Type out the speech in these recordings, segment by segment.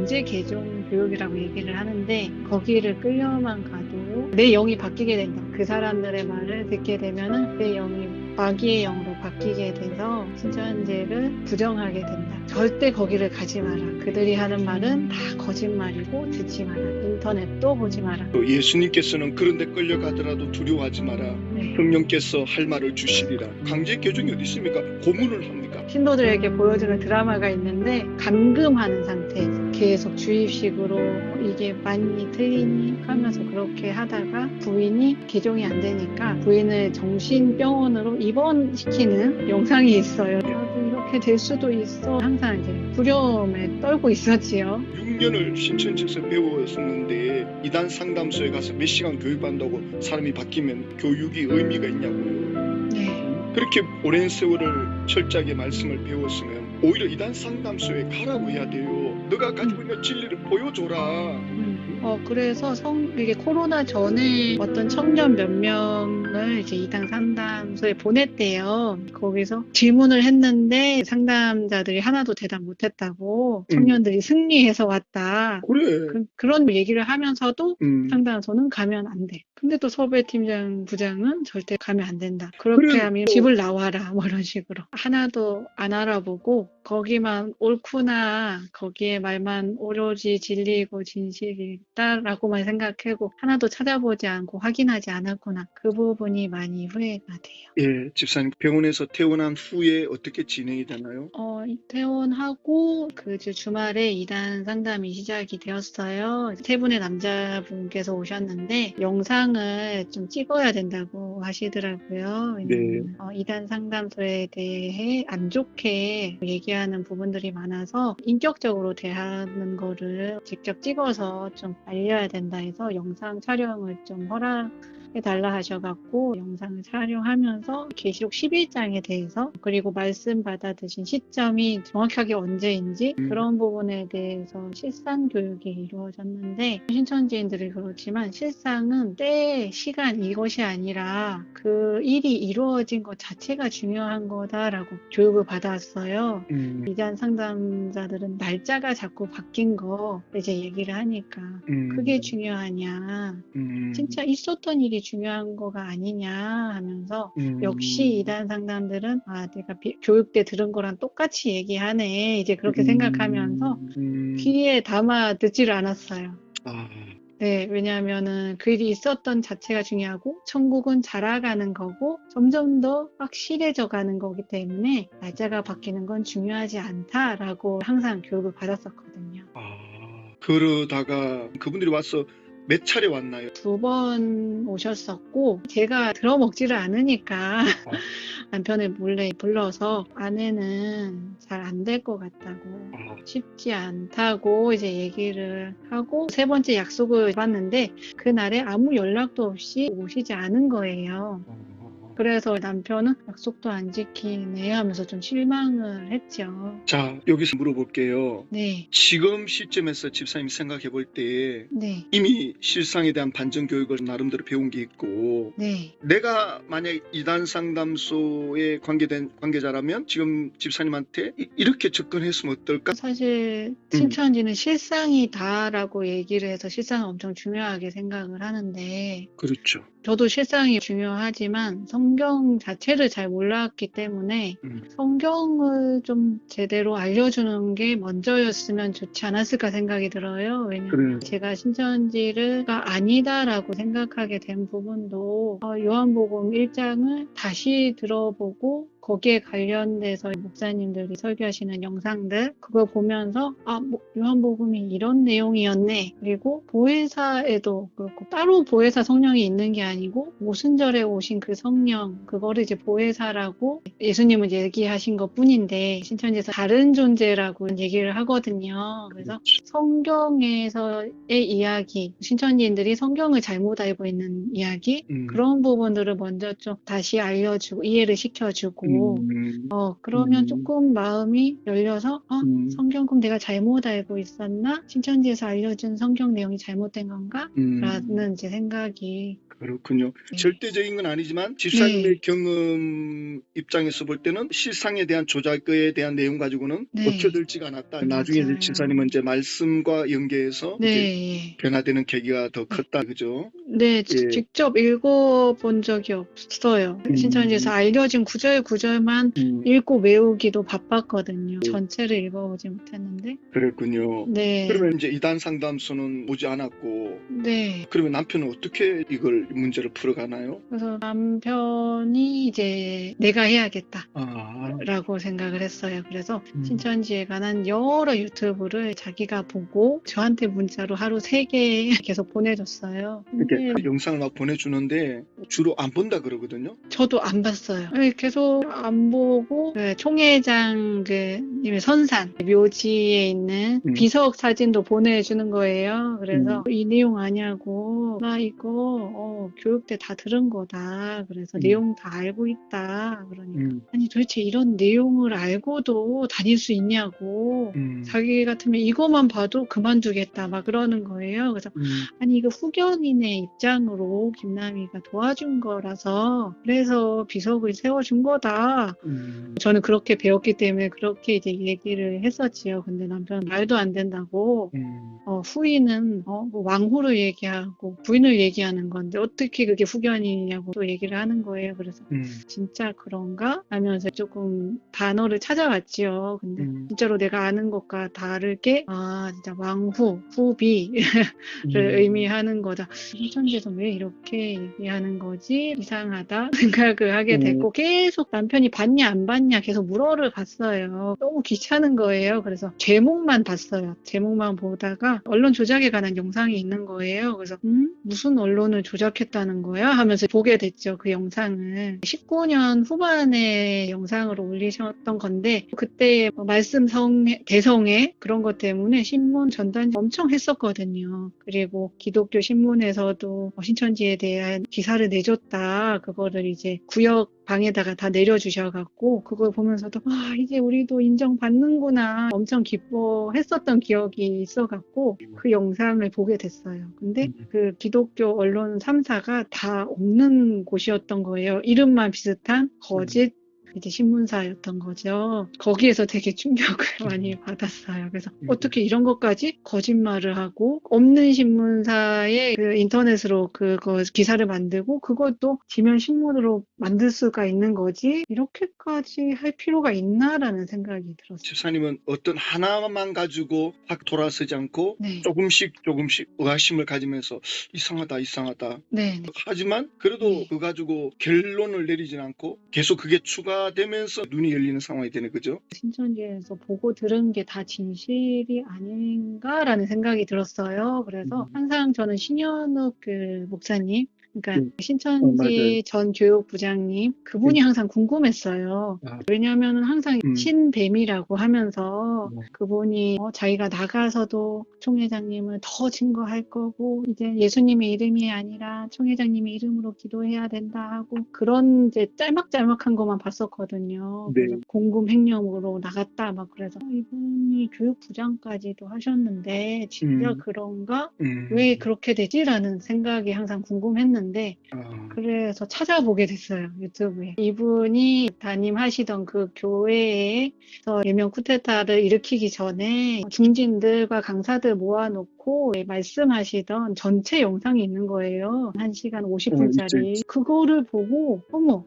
강제 개종 교육이라고 얘기를 하는데 거기를 끌려만 가도 내 영이 바뀌게 된다. 그 사람들의 말을 듣게 되면은 내 영이 마귀의 영으로 바뀌게 돼서 신천지를 부정하게 된다. 절대 거기를 가지 마라. 그들이 하는 말은 다 거짓말이고 듣지 마라. 인터넷도 보지 마라. 또 예수님께서는 그런데 끌려가더라도 두려워하지 마라. 네. 성령께서 할 말을 주시리라. 강제 개종이 어디 있습니까? 고문을 합니까? 신도들에게 보여주는 드라마가 있는데 감금하는 상태에서 계속 주입식으로 이게 맞니 틀리니 하면서 그렇게 하다가 부인이 개종이 안 되니까 부인을 정신병원으로 입원시키는 영상이 있어요. 나도 이렇게 될 수도 있어. 항상 이제 두려움에 떨고 있었지요. 6년을 신천지에서 배웠었는데 이단 상담소에 가서 몇 시간 교육받는다고 사람이 바뀌면 교육이 의미가 있냐고요. 네. 그렇게 오랜 세월을 철저하게 말씀을 배웠으면 오히려 이단 상담소에 가라고 해야 돼요. 너가 가지고 있는 진리를 보여줘라. 그래서 이게 코로나 전에 어떤 청년 몇 명을 이제 이당 상담소에 보냈대요. 거기서 질문을 했는데 상담자들이 하나도 대답 못했다고 청년들이 승리해서 왔다. 그래. 그런 얘기를 하면서도 음. 상담소는 가면 안 돼. 근데 또 섭외팀장 부장은 절대 가면 안 된다. 그렇게 그래. 하면 집을 나와라. 뭐 이런 식으로. 하나도 안 알아보고 거기만 옳구나. 거기에 말만 오로지 진리고 진실이다라고만 생각하고 하나도 찾아보지 않고 확인하지 않았구나. 그 부분이 많이 후회가 돼요. 예, 집사님 병원에서 퇴원한 후에 어떻게 진행이 되나요? 퇴원하고 그 주말에 이단 상담이 시작이 되었어요. 세 분의 남자분께서 오셨는데 영상을 좀 찍어야 된다고 하시더라고요. 왜냐면 이단 상담소에 대해 안 좋게 얘기하는 부분들이 많아서 인격적으로 대하는 거를 직접 찍어서 좀 알려야 된다 해서 영상 촬영을 좀 허락해달라 하셔갖고 영상을 촬영하면서 계시록 11장에 대해서 그리고 말씀 받아드신 시점이 정확하게 언제인지 그런 부분에 대해서 실상 교육이 이루어졌는데 신천지인들이 그렇지만 실상은 때, 시간 이것이 아니라 그 일이 이루어진 것 자체가 중요한 거다라고 교육을 받았어요. 이단 상담자들은 날짜가 자꾸 바뀐 거 이제 얘기를 하니까 그게 중요하냐 진짜 있었던 일이 중요한 거가 아니냐 하면서 역시 이단 상담들은 내가 교육 때 들은 거랑 똑같이 얘기하네 이제 그렇게 생각하면서 귀에 담아 듣지를 않았어요. 네, 왜냐하면은 그 일이 있었던 자체가 중요하고 천국은 자라가는 거고 점점 더 확실해져 가는 거기 때문에 날짜가 바뀌는 건 중요하지 않다라고 항상 교육을 받았었거든요. 그러다가 그분들이 와서 몇 차례 왔나요? 2번 오셨었고 제가 들어먹지를 않으니까 남편을 몰래 불러서 아내는 잘 안 될 것 같다고 쉽지 않다고 이제 얘기를 하고 3번째 약속을 받았는데 그날에 아무 연락도 없이 오시지 않은 거예요. 그래서 남편은 약속도 안 지키네 하면서 좀 실망을 했죠. 자, 여기서 물어볼게요. 네. 지금 시점에서 집사님이 생각해 볼 때 네. 이미 실상에 대한 반전 교육을 나름대로 배운 게 있고 네. 내가 만약 이단 상담소에 관계된 관계자라면 지금 집사님한테 이렇게 접근했으면 어떨까? 사실 신천지는 실상이다라고 얘기를 해서 실상을 엄청 중요하게 생각을 하는데 그렇죠. 저도 실상이 중요하지만 성경 자체를 잘 몰랐기 때문에 성경을 좀 제대로 알려주는 게 먼저였으면 좋지 않았을까 생각이 들어요. 왜냐하면 제가 신천지가 아니다라고 생각하게 된 부분도 요한복음 1장을 다시 들어보고 거기에 관련돼서 목사님들이 설교하시는 영상들 그걸 보면서 요한복음이 이런 내용이었네. 그리고 보혜사에도 그렇고 따로 보혜사 성령이 있는 게 아니고 오순절에 오신 그 성령 그거를 이제 보혜사라고 예수님은 얘기하신 것 뿐인데 신천지에서 다른 존재라고 얘기를 하거든요. 그래서 성경에서의 이야기 신천지인들이 성경을 잘못 알고 있는 이야기 그런 부분들을 먼저 좀 다시 알려주고 이해를 시켜주고 있고, 그러면 조금 마음이 열려서, 성경 그럼 내가 잘못 알고 있었나? 신천지에서 알려준 성경 내용이 잘못된 건가? 라는 제 생각이. 그렇군요. 네. 절대적인 건 아니지만 집사님의 네. 경험 입장에서 볼 때는 실상에 대한 조작에 대한 내용 가지고는 네. 먹혀들지가 않았다. 나중에 맞아요. 집사님은 이제 말씀과 연계해서 이제 네. 변화되는 계기가 더 컸다. 그죠? 네, 예. 직접 읽어본 적이 없어요. 신천지에서 알려진 구절만 읽고 외우기도 바빴거든요. 전체를 읽어보지 못했는데. 그랬군요. 네. 그러면 이제 이단 상담소는 오지 않았고, 네. 그러면 남편은 어떻게 이걸 문제를 풀어가나요? 그래서 남편이 이제 내가 해야겠다. 아, 라고 생각을 했어요. 그래서 신천지에 관한 여러 유튜브를 자기가 보고 저한테 문자로 하루 3개 계속 보내줬어요. 근데 이렇게 영상을 막 보내주는데 주로 안 본다 그러거든요. 저도 안 봤어요. 계속 안 보고 그 총회장 님의 선산 묘지에 있는 비석 사진도 보내주는 거예요. 그래서 이 내용 아냐고 나 이거 교육 때 다 들은 거다. 그래서 내용 다 알고 있다. 그러니까 아니 도대체 이런 내용을 알고도 다닐 수 있냐고 자기 같으면 이거만 봐도 그만두겠다 막 그러는 거예요. 그래서 아니 이거 후견인의 입장으로 김남희가 도와준 거라서 그래서 비석을 세워준 거다. 저는 그렇게 배웠기 때문에 그렇게 이제 얘기를 했었지요. 근데 남편은 말도 안 된다고 후인은 뭐 왕후를 얘기하고 부인을 얘기하는 건데 어떻게 그게 후견이냐고 또 얘기를 하는 거예요. 그래서 진짜 그런가? 하면서 조금 단어를 찾아봤지요. 근데 진짜로 내가 아는 것과 다르게 진짜 왕후, 후비를 의미하는 거다. 신천지에서 왜 이렇게 얘기하는 거지? 이상하다 생각을 하게 됐고 계속 남편이 봤냐 안 봤냐 계속 물어를 봤어요. 너무 귀찮은 거예요. 그래서 제목만 봤어요. 제목만 보다가 언론 조작에 관한 영상이 있는 거예요. 그래서 무슨 언론을 조작했다는 거야? 하면서 보게 됐죠. 그 영상을. 19년 후반에 영상으로 올리셨던 건데 그때 말씀 대성회 그런 것 때문에 신문 전단 엄청 했었거든요. 그리고 기독교 신문에서도 신천지에 대한 기사를 내줬다. 그거를 이제 구역 방에다가 다 내려주셔갖고 그걸 보면서도 이제 우리도 인정받는구나 엄청 기뻐했었던 기억이 있어갖고 그 영상을 보게 됐어요. 근데 그 기독교 언론 3사가 다 없는 곳이었던 거예요. 이름만 비슷한 거짓 이제 신문사였던 거죠. 거기에서 되게 충격을 많이 받았어요. 그래서 어떻게 이런 것까지 거짓말을 하고 없는 신문사에 그 인터넷으로 그거 기사를 만들고 그것도 지면 신문으로 만들 수가 있는 거지? 이렇게까지 할 필요가 있나라는 생각이 들었어요. 집사님은 어떤 하나만 가지고 확 돌아서지 않고 네. 조금씩 의아심을 가지면서 이상하다. 네. 하지만 그래도 그거 가지고 결론을 내리진 않고 계속 그게 추가되면서 눈이 열리는 상황이 되는 거죠. 신천지에서 보고 들은 게 다 진실이 아닌가라는 생각이 들었어요. 그래서 항상 저는 신현욱 그 목사님 그러니까 신천지 전 교육부장님 그분이 항상 궁금했어요. 왜냐하면 항상 신뱀이라고 하면서 그분이 자기가 나가서도 총회장님을 더 증거할 거고 이제 예수님의 이름이 아니라 총회장님의 이름으로 기도해야 된다 하고 그런 이제 짤막짤막한 것만 봤었거든요. 그래서 공금 횡령으로 나갔다 막 그래서 이분이 교육부장까지도 하셨는데 진짜 그런가? 왜 그렇게 되지라는 생각이 항상 궁금했는데 그래서 찾아보게 됐어요. 유튜브에. 이분이 담임하시던 그 교회에서 예명 쿠데타를 일으키기 전에 중진들과 강사들 모아놓고 말씀하시던 전체 영상이 있는 거예요. 1시간 50분짜리. 그거를 보고 어머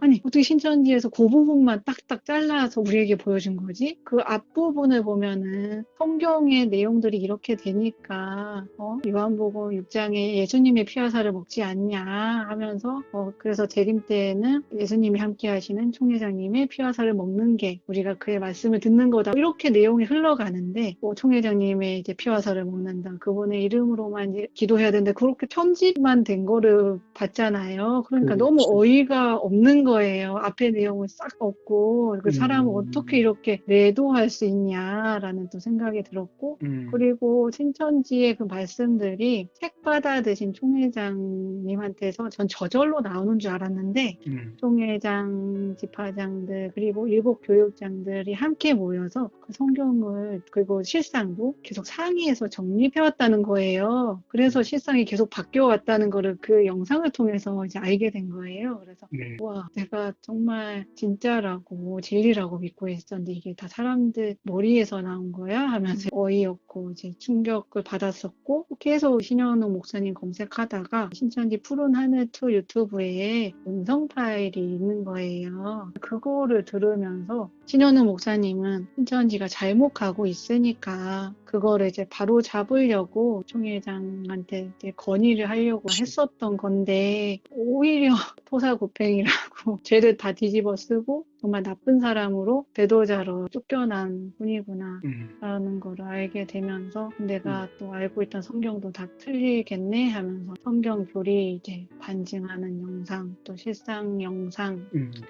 아니 어떻게 신천지에서 그 부분만 딱딱 잘라서 우리에게 보여준 거지? 그 앞부분을 보면은 성경의 내용들이 이렇게 되니까 요한복음 6장에 예수님의 피화살을 먹지 않냐 하면서 그래서 재림 때에는 예수님이 함께 하시는 총회장님의 피화살을 먹는 게 우리가 그의 말씀을 듣는 거다. 이렇게 내용이 흘러가는데 총회장님의 이제 피화살을 먹는다. 그분의 이름으로만 이제 기도해야 되는데 그렇게 편집만 된 거를 봤잖아요. 그러니까 너무 어이가 없는 거예요. 앞에 내용을 싹 없고 그 사람을 어떻게 이렇게 매도할 수 있냐라는 또 생각이 들었고 그리고 신천지의 그 말씀들이 책 받아드신 총회장 총회장님한테서 전 저절로 나오는 줄 알았는데 총회장, 집화장들 그리고 일곱 교육장들이 함께 모여서 그 성경을 그리고 실상도 계속 상의해서 정립해왔다는 거예요. 그래서 실상이 계속 바뀌어왔다는 거를 그 영상을 통해서 이제 알게 된 거예요. 그래서 네. 와, 내가 정말 진짜라고 진리라고 믿고 있었는데 이게 다 사람들 머리에서 나온 거야 하면서 어이없고 이제 충격을 받았었고 계속 신현우 목사님 검색하다가 신천지 푸른 하늘 2 유튜브에 음성 파일이 있는 거예요. 그거를 들으면서 신현우 목사님은 신천지가 잘못 가고 있으니까 그거를 이제 바로 잡으려고 총회장한테 이제 건의를 하려고 했었던 건데 오히려 토사구팽이라고 죄를 다 뒤집어 쓰고 정말 나쁜 사람으로 배도자로 쫓겨난 분이구나 라는 걸 알게 되면서 내가 또 알고 있던 성경도 다 틀리겠네 하면서 성경 교리 이제 반증하는 영상 또 실상 영상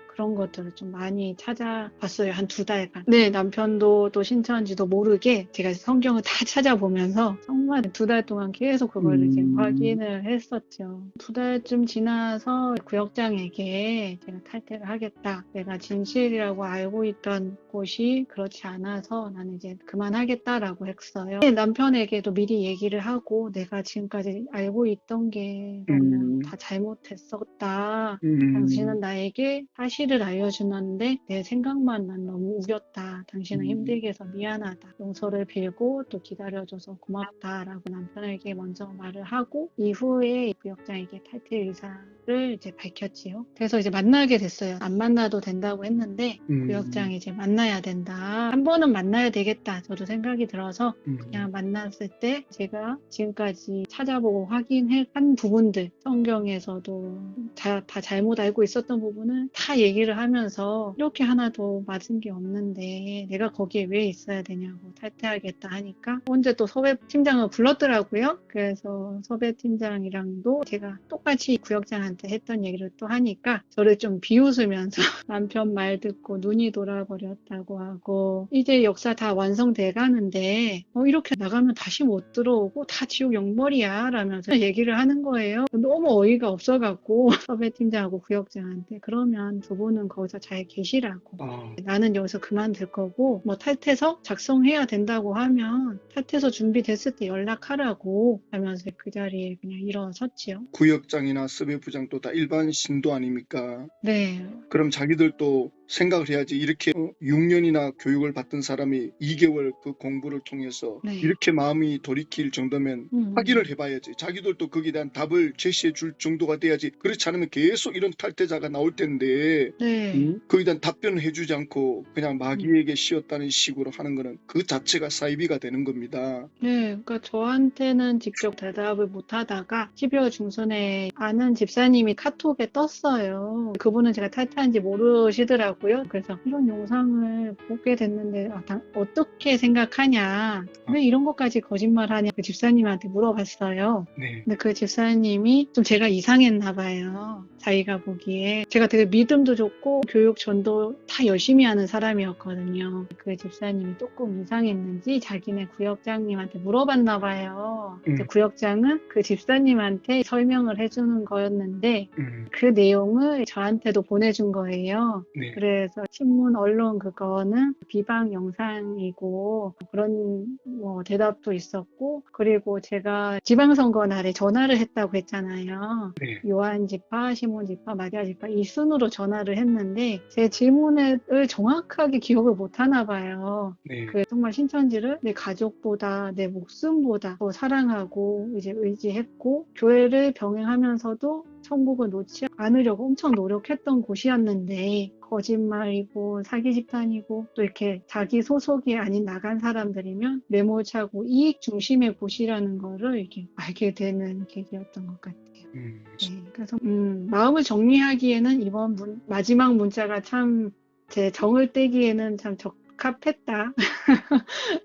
그런 것들을 좀 많이 찾아봤어요. 한 2달간. 네, 남편도 또 신천지도 모르게 제가 성경을 다 찾아보면서 정말 2달 동안 계속 그걸 이제 확인을 했었죠. 2달쯤 지나서 구역장에게 제가 탈퇴를 하겠다. 내가 진실이라고 알고 있던 곳이 그렇지 않아서 나는 이제 그만하겠다라고 했어요. 남편에게도 미리 얘기를 하고 내가 지금까지 알고 있던 게 너무 다 잘못했었다. 당신은 나에게 사실을 알려주는데 내 생각만 난 너무 우겼다. 당신은 힘들게 해서 미안하다. 용서를 빌고 또 기다려줘서 고맙다라고 남편에게 먼저 말을 하고 이후에 구역장에게 탈퇴 의사를 이제 밝혔지요. 그래서 이제 만나게 됐어요. 안 만나도 된다고 했는데 구역장이 이제 만나야 된다. 한 번은 만나야 되겠다. 저도 생각이 들어서 그냥 만났을 때 제가 지금까지 찾아보고 확인한 부분들 성경에서도 다 잘못 알고 있었던 부분을 다 얘기를 하면서 이렇게 하나도 맞은 게 없는데 내가 거기에 왜 있어야 되냐고 탈퇴하겠다 하니까 언제 또 섭외 팀장을 불렀더라고요. 그래서 섭외 팀장이랑도 제가 똑같이 구역장한테 했던 얘기를 또 하니까 저를 좀 비웃으면서 남편 말 듣고 눈이 돌아버렸다고 하고 이제 역사 다 완성돼 가는데 이렇게 나가면 다시 못 들어오고 다 지옥 영벌이야 라면서 얘기를 하는 거예요. 너무 어이가 없어갖고 섭외 팀장하고 구역장한테 그러면 두 분은 거기서 잘 계시라고 나는 여기서 그만둘 거고 뭐 탈퇴서 작성해야 된다고 하면 탈퇴서 준비됐을 때 연락하라고 하면서 그 자리에 그냥 일어섰지요. 구역장이나 서배부장도 다 일반 신도 아닙니까? 네. 그럼 자기들도 생각을 해야지. 이렇게 6년이나 교육을 받던 사람이 2개월 그 공부를 통해서 네. 이렇게 마음이 돌이킬 정도면 확인을 해봐야지. 자기들도 거기에 대한 답을 제시해 줄 정도가 돼야지. 그렇지 않으면 계속 이런 탈퇴자가 나올 텐데 네. 거기에 대한 답변을 해주지 않고 그냥 마귀에게 씌웠다는 식으로 하는 거는 그 자체가 사이비가 되는 겁니다. 네, 그러니까 저한테는 직접 대답을 못 하다가 12월 중순에 아는 집사님이 카톡에 떴어요. 그분은 제가 탈퇴한지 모르시더라고요. 그래서 이런 영상을 보게 됐는데 어떻게 생각하냐? 왜 이런 것까지 거짓말하냐? 그 집사님한테 물어봤어요. 네. 근데 그 집사님이 좀 제가 이상했나 봐요. 자기가 보기에. 제가 되게 믿음도 좋고 교육 전도 다 열심히 하는 사람이었거든요. 그 집사님이 조금 이상했는지 자기네 구역장님한테 물어봤나 봐요. 구역장은 그 집사님한테 설명을 해주는 거였는데 그 내용을 저한테도 보내준 거예요. 네. 그래서 신문, 언론 그거는 비방 영상이고 그런 뭐 대답도 있었고 그리고 제가 지방선거 날에 전화를 했다고 했잖아요. 네. 요한 지파, 시몬 지파, 마리아 지파 이 순으로 전화를 했는데 제 질문을 정확하게 기억을 못 하나 봐요. 네. 정말 신천지를 내 가족보다 내 목숨보다 더 사랑하고 이제 의지했고 교회를 병행하면서도 천국을 놓지 않으려고 엄청 노력했던 곳이었는데 거짓말이고 사기 집단이고 또 이렇게 자기 소속이 아닌 나간 사람들이면 매몰차고 이익 중심의 곳이라는 거를 이렇게 알게 되는 계기였던 것 같아요. 네, 그래서 마음을 정리하기에는 이번 마지막 문자가 참 제 정을 떼기에는 참 적합했다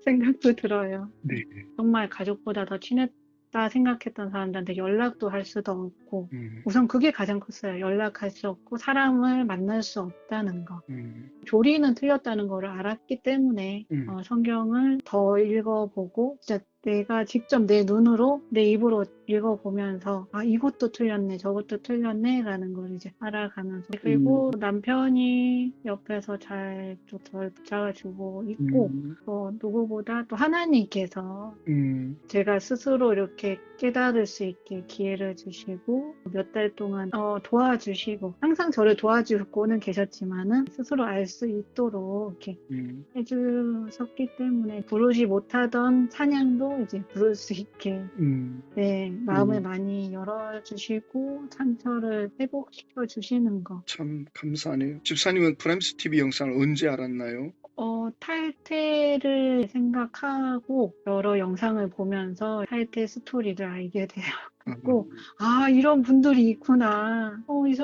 생각도 들어요. 네. 정말 가족보다 더 친했다 생각했던 사람들한테 연락도 할 수도 없고 우선 그게 가장 컸어요. 연락할 수 없고 사람을 만날 수 없다는 거. 교리는 틀렸다는 거를 알았기 때문에 성경을 더 읽어보고 진짜 내가 직접 내 눈으로 내 입으로 읽어보면서 아 이것도 틀렸네 저것도 틀렸네 라는 걸 이제 알아가면서 그리고 남편이 옆에서 잘 또 절 붙잡아주고 있고 또 누구보다 또 하나님께서 제가 스스로 이렇게 깨달을 수 있게 기회를 주시고 몇 달 동안 도와주시고 항상 저를 도와주고는 계셨지만은 스스로 알 수 있도록 이렇게 해주셨기 때문에 부르지 못하던 찬양도 이제 부를 수 있게 네, 마음을 많이 열어주시고 상처를 회복시켜 주시는 거. 참 감사하네요. 집사님은 프라임스 TV 영상을 언제 알았나요? 탈퇴를 생각하고 여러 영상을 보면서 탈퇴 스토리를 알게 되었고 아 이런 분들이 있구나.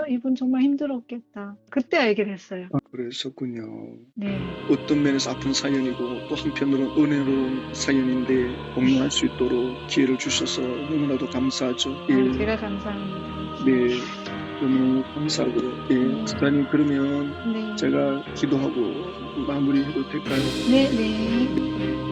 이분 정말 힘들었겠다. 그때 알게 됐어요. 그랬었군요. 네. 어떤 면에서 아픈 사연이고 또 한편으로는 은혜로운 사연인데 공유할 수 있도록 기회를 주셔서 너무나도 감사하죠. 예. 제가 감사합니다. 네. 너무 감사하고요. 예. 집사님 그러면 네. 제가 기도하고 마무리해도 될까요? 네, 네.